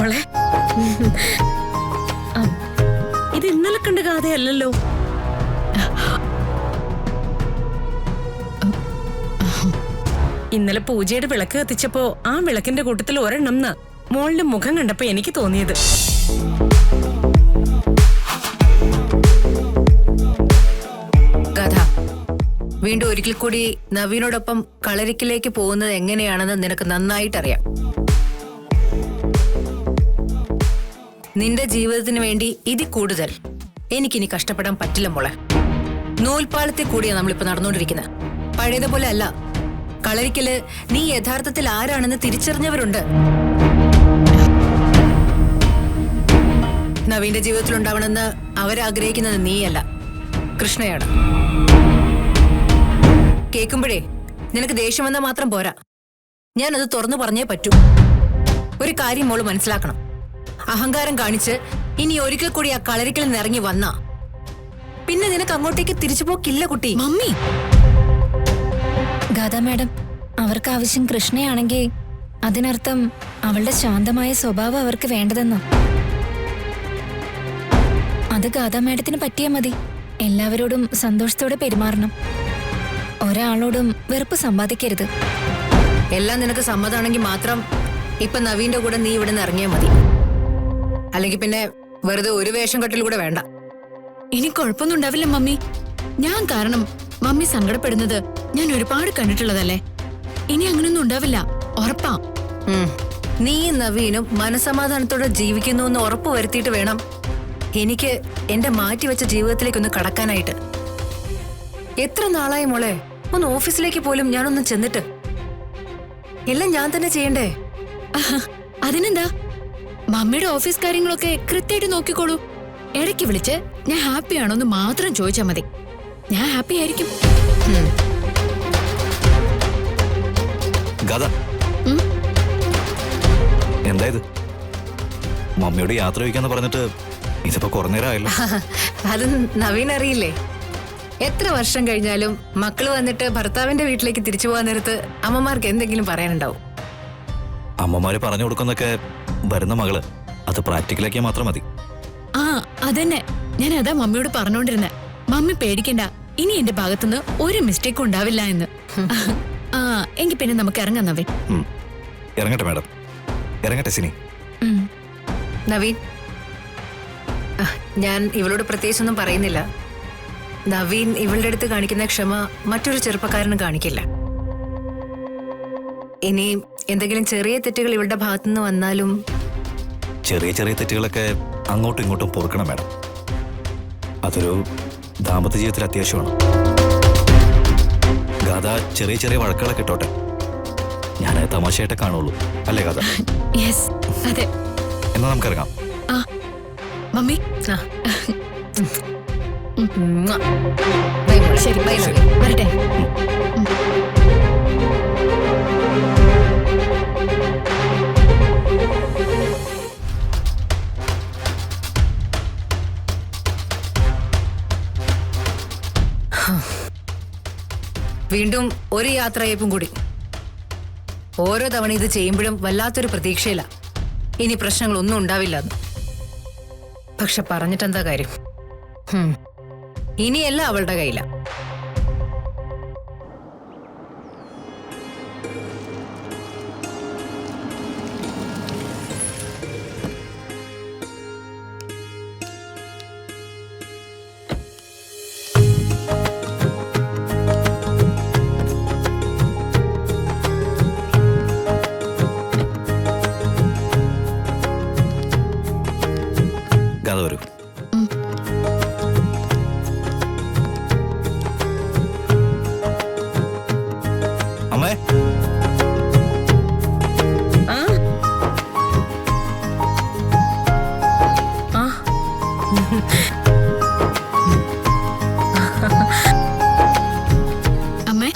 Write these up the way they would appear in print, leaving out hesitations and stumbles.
മോളെ, ഇത് ഇന്നലെ കണ്ട കഥയല്ലല്ലോ. ഇന്നലെ പൂജയുടെ വിളക്ക് കത്തിച്ചപ്പോ ആ വിളക്കിന്റെ കൂട്ടത്തിൽ ഒരെണ്ണം മോളുടെ മുഖം കണ്ടപ്പോ എനിക്ക് തോന്നിയത്. കഥ വീണ്ടും ഒരിക്കൽ കൂടി നവീനോടൊപ്പം കളരിക്കിലേക്ക് പോകുന്നത് എങ്ങനെയാണെന്ന് നിനക്ക് നന്നായിട്ടറിയാം. നിന്റെ ജീവിതത്തിന് വേണ്ടി ഇതിൽ കൂടുതൽ എനിക്കിനി കഷ്ടപ്പെടാൻ പറ്റില്ല മോളെ. നൂൽപ്പാലത്തിൽ കൂടിയാ നമ്മളിപ്പോ നടന്നുകൊണ്ടിരിക്കുന്നത്. പഴയതുപോലെ അല്ല. കളരിക്കല് നീ യഥാർത്ഥത്തിൽ ആരാണെന്ന് തിരിച്ചറിഞ്ഞവരുണ്ട്. നവീന്റെ ജീവിതത്തിൽ ഉണ്ടാവണമെന്ന് അവരാഗ്രഹിക്കുന്നത് നീയല്ല, കൃഷ്ണയാണ്. കേൾക്കുമ്പോഴേ നിനക്ക് ദേഷ്യം വന്നാൽ മാത്രം പോരാ, ഞാനത് തുറന്നു പറഞ്ഞേ പറ്റൂ. ഒരു കാര്യം മോള് മനസ്സിലാക്കണം. അഹങ്കാരം കാണിച്ച് ഇനി ഒരിക്കൽ കൂടി ആ കളരിക്കൽ നിറങ്ങി വന്നാ പിന്നെ നിനക്ക് അങ്ങോട്ടേക്ക് തിരിച്ചു പോക്കില്ല കുട്ടി. മമ്മി, ഗാഥ മാഡം, അവർക്ക് ആവശ്യം കൃഷ്ണയാണെങ്കിൽ അതിനർത്ഥം അവളുടെ ശാന്തമായ സ്വഭാവം അവർക്ക് വേണ്ടതെന്നോ? അത് ഗാഥ മാഡത്തിന് പറ്റിയാൽ മതി. എല്ലാവരോടും സന്തോഷത്തോടെ പെരുമാറണം. ഒരാളോടും വെറുപ്പ് സമ്പാദിക്കരുത്. എല്ലാം നിനക്ക് സമ്മതമാണെങ്കിൽ മാത്രം ഇപ്പൊ നവീന്റെ കൂടെ നീ ഇവിടെ നിന്ന് ഇറങ്ങിയാൽ മതി. അല്ലെങ്കിൽ പിന്നെ വെറുതെ ഒരു വേഷം കെട്ടിലൂടെ വേണ്ട. ഇനി കുഴപ്പമൊന്നും ഉണ്ടാവില്ല മമ്മി. ഞാൻ കാരണം മമ്മി സങ്കടപ്പെടുന്നത് ഞാൻ ഒരുപാട് കണ്ടിട്ടുള്ളതല്ലേ. ഇനി അങ്ങനൊന്നും ഉണ്ടാവില്ല, ഉറപ്പാ. നീ നവീനും മനസമാധാനത്തോടെ ജീവിക്കുന്നു എന്ന് ഉറപ്പ് വരുത്തിയിട്ട് വേണം എനിക്ക് എന്റെ മാറ്റിവെച്ച ജീവിതത്തിലേക്കൊന്ന് കടക്കാനായിട്ട്. എത്ര നാളായി മോളെ ഒന്ന് ഓഫീസിലേക്ക് പോലും ഞാനൊന്നും ചെന്നിട്ട്. എല്ലാം ഞാൻ തന്നെ ചെയ്യണ്ടേ? അതിനെന്താ, മമ്മിയുടെ ഓഫീസ് കാര്യങ്ങളൊക്കെ കൃത്യമായിട്ട് നോക്കിക്കോളൂ. ഇടയ്ക്ക് വിളിച്ച് ഞാൻ ഹാപ്പിയാണോന്ന് മാത്രം ചോദിച്ചാൽ മതി. ഞാൻ ഹാപ്പി ആയിരിക്കും. എന്തായത് മമ്മിയോട് യാത്ര ചോദിക്കാന്ന് പറഞ്ഞിട്ട് ഇതിപ്പോ കുറഞ്ഞേരായല്ലോ. അത് നവീൻ അറിയില്ലേ? എത്ര വർഷം കഴിഞ്ഞാലും മക്കള് വന്നിട്ട് ഭർത്താവിന്റെ വീട്ടിലേക്ക് തിരിച്ചു പോകാൻ നേരത്ത് അമ്മമാർക്ക് എന്തെങ്കിലും പറയാനുണ്ടാവും. അമ്മമാര് പറഞ്ഞു കൊടുക്കുന്നൊക്കെ വരുന്ന മകള് അത് പ്രാക്ടിക്കലാക്കിയാൽ മാത്രം മതി. ആ അതന്നെ, ഞാൻ അതാ മമ്മിയോട് പറഞ്ഞോണ്ടിരുന്നെ. മമ്മി പേടിക്കണ്ട, ഇനി എന്റെ ഭാഗത്തുനിന്ന് ഒരു മിസ്റ്റേക്കും ഉണ്ടാവില്ല എന്ന്. ആ എങ്കിൽ പിന്നെ നമുക്ക് ഇറങ്ങാം നവീൻ. ഇറങ്ങട്ടെ മാഡം, ഇറങ്ങട്ടെ സിനി. നവീൻ, ഞാൻ ഇവളോട് പ്രത്യേകിച്ചൊന്നും പറയുന്നില്ല. നവീൻ ഇവളുടെ അടുത്ത് കാണിക്കുന്ന ക്ഷമ മറ്റൊരു ചെറുപ്പക്കാരനും കാണിക്കില്ല. ഇനി എന്തെങ്കിലും ചെറിയ തെറ്റുകൾ ഇവളുടെ ഭാഗത്തുനിന്ന് വന്നാലും ചെറിയ ചെറിയ തെറ്റുകളൊക്കെ അങ്ങോട്ടും ഇങ്ങോട്ടും പൊറുക്കണം മാഡം. അതൊരു ദാമ്പത്യ ജീവിതത്തിൽ അത്യാവശ്യമാണ്. ഗാഥ ചെറിയ ചെറിയ വഴക്കുകളൊക്കെ ഇട്ടോട്ടെ, ഞാൻ തമാശയായിട്ടേ കാണുള്ളൂ, അല്ലേ ഗാഥ? യെസ്, അതെ. എന്നാ നമുക്കിറങ്ങാം. ആ മമ്മി, ശരി, ബൈ നവീൻ, വരട്ടെ. വീണ്ടും ഒരു യാത്രയപ്പും കൂടി. ഓരോ തവണ ഇത് ചെയ്യുമ്പോഴും വല്ലാത്തൊരു പ്രതീക്ഷയില്ല ഇനി പ്രശ്നങ്ങളൊന്നും ഉണ്ടാവില്ലെന്ന്. പക്ഷെ പറഞ്ഞിട്ടെന്താ കാര്യം? ഇനിയല്ല അവളുടെ കയ്യില. ഗാഥ വരൂ. അമ്മേ, അമ്മേ.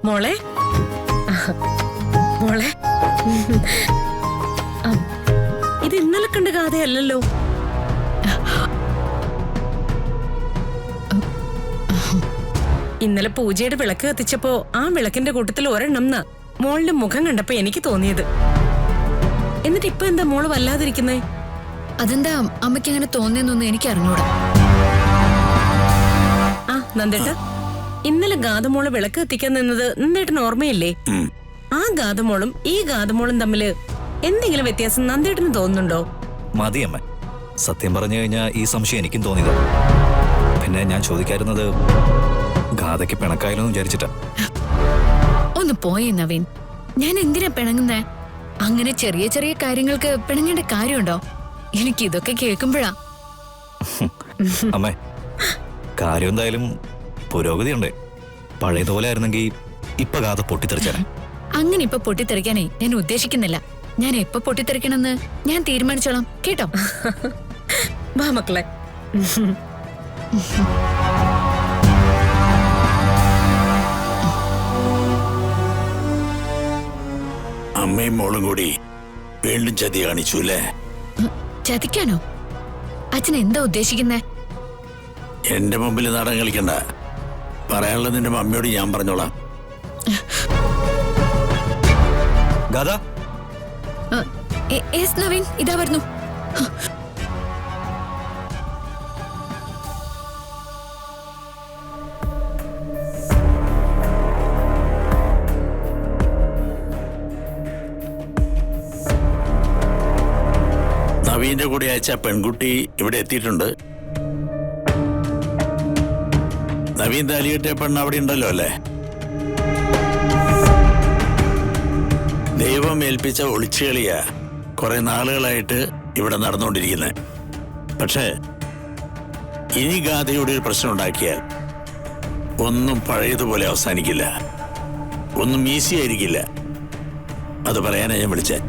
മോളെ, മോളെ, ഇത് ഇന്നലെ കണ്ട കഥയല്ലല്ലോ. ഇന്നലെ പൂജയുടെ വിളക്ക് കത്തിച്ചപ്പോ ആ വിളക്കിന്റെ കൂട്ടത്തിൽ ഒരെണ്ണം മോളുടെ മുഖം കണ്ടപ്പോ എനിക്ക് തോന്നിയത്. എന്നിട്ട് ഇപ്പൊ എന്താ മോള് വല്ലാതിരിക്കുന്നേ? അതെന്താ അമ്മയ്ക്ക് അങ്ങനെ തോന്നിയെന്നൊന്നും എനിക്ക് അറിഞ്ഞൂടാ. ആ നന്ദേട്ട, ഇന്നലെ ഗാതമോള് വിളക്ക് കത്തിക്കാൻ നിന്നത് നന്ദേട്ടന് ഓർമ്മയില്ലേ? ആ ഗാതമോളും ഈ ഗാതമോളും തമ്മില് എന്തെങ്കിലും വ്യത്യാസം നന്ദേട്ടന് തോന്നുന്നുണ്ടോ? മതി അമ്മ. സത്യം പറഞ്ഞു കഴിഞ്ഞാൽ ഈ സംശയം എനിക്കും തോന്നിയത്. പിന്നെ ഞാൻ ചോദിക്കാറുന്നത് ഗാഥയ്ക്ക് പിണക്കായാലും വിചാരിച്ചിട്ടാ. ഒന്ന് പോയേ നവീൻ, ഞാൻ എന്തിനാ പിണങ്ങുന്നേ? അങ്ങനെ ചെറിയ ചെറിയ കാര്യങ്ങൾക്ക് പിണങ്ങേണ്ട കാര്യമുണ്ടോ? എനിക്ക് ഇതൊക്കെ കേൾക്കുമ്പോഴാ. അമ്മേ, കാര്യം എന്തായാലും പുരോഗതിയുണ്ട്. പഴയതുപോലെ ആയിരുന്നെങ്കിൽ ഇപ്പൊ ഗാഥ പൊട്ടിത്തെറിച്ചാണ്. അങ്ങനെ ഇപ്പൊ പൊട്ടിത്തെറിക്കാനേ ഞാൻ ഉദ്ദേശിക്കുന്നില്ല. ഞാൻ എപ്പോ പൊട്ടിത്തെറിക്കണമെന്ന് ഞാൻ തീരുമാനിച്ചോളാം, കേട്ടോ? വാ മക്കളെ. അമ്മയും മോളും കൂടി വീണ്ടും ചതി കാണിച്ചു അല്ലേ? ചതിക്കാനോ? അച്ഛൻ എന്താ ഉദ്ദേശിക്കുന്നേ? എന്റെ മുമ്പിൽ നാടകം കളിക്കണ്ട. പറയാനുള്ളത് നിന്റെ മമ്മിയോട് ഞാൻ പറഞ്ഞോളാം. ഗാഥ, യെസ് നവീൻ, ഇതാ വരുന്നു. നവീന്റെ കൂടെ അയച്ച പെൺകുട്ടി ഇവിടെ എത്തിയിട്ടുണ്ട്. നവീൻ താലികെട്ടിയ പെണ്ണ് അവിടെ ഉണ്ടല്ലോ അല്ലേ? ദൈവം ഏൽപ്പിച്ച ഒളിച്ചുകളിയ കുറെ നാളുകളായിട്ട് ഇവിടെ നടന്നുകൊണ്ടിരിക്കുന്നത്. പക്ഷേ ഇനി ഗാഥയുടെ ഒരു പ്രശ്നം ഉണ്ടാക്കിയാൽ ഒന്നും പഴയതുപോലെ അവസാനിക്കില്ല, ഒന്നും ഈസി ആയിരിക്കില്ല. അത് പറയാനാ ഞാൻ വിളിച്ചേ.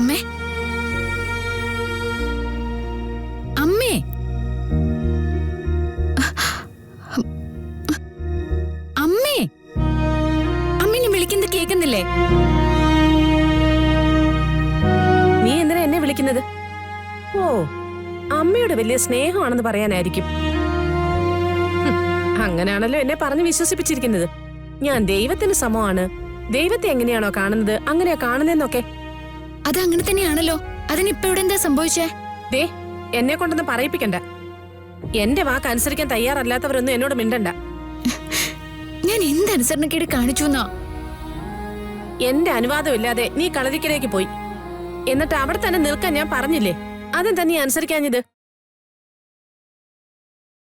അമ്മേ, അമ്മേ, അമ്മേ, അമ്മേനെ വിളിക്കുന്നത് കേൾക്കുന്നില്ലേ? നീ എന്തിനാ എന്നെ വിളിക്കുന്നത്? ഓ, അമ്മയോട് വലിയ സ്നേഹമാണെന്ന് പറയാനായിരിക്കും. അങ്ങനെയാണല്ലോ എന്നെ പറഞ്ഞ് വിശ്വസിപ്പിച്ചിരിക്കുന്നത്. ഞാൻ ദൈവത്തിന് സമമാണ്, ദൈവത്തെ എങ്ങനെയാണോ കാണുന്നത് അങ്ങനെയാ കാണുന്നതെന്നൊക്കെ. അത് അങ്ങനെ തന്നെയാണല്ലോ. അതിനിപ്പോ ഇവിടെ എന്താ സംഭവിച്ചേ? ദേ, എന്നെ കൊണ്ടൊന്നും പറയിപ്പിക്കണ്ട. എന്റെ വാക്ക് അനുസരിക്കാൻ തയ്യാറല്ലാത്തവരൊന്നും എന്നോട് മിണ്ടണ്ട. ഞാൻ എന്ത് അനുസരണക്കേട് കാണിച്ചു എന്നാ? എന്റെ അനുവാദമില്ലാതെ നീ കളരിക്കലേക്ക് പോയി. എന്നിട്ട് അവിടെ തന്നെ നിൽക്കാൻ ഞാൻ പറഞ്ഞില്ലേ? അതെന്താ നീ അനുസരിക്കാഞ്ഞത്?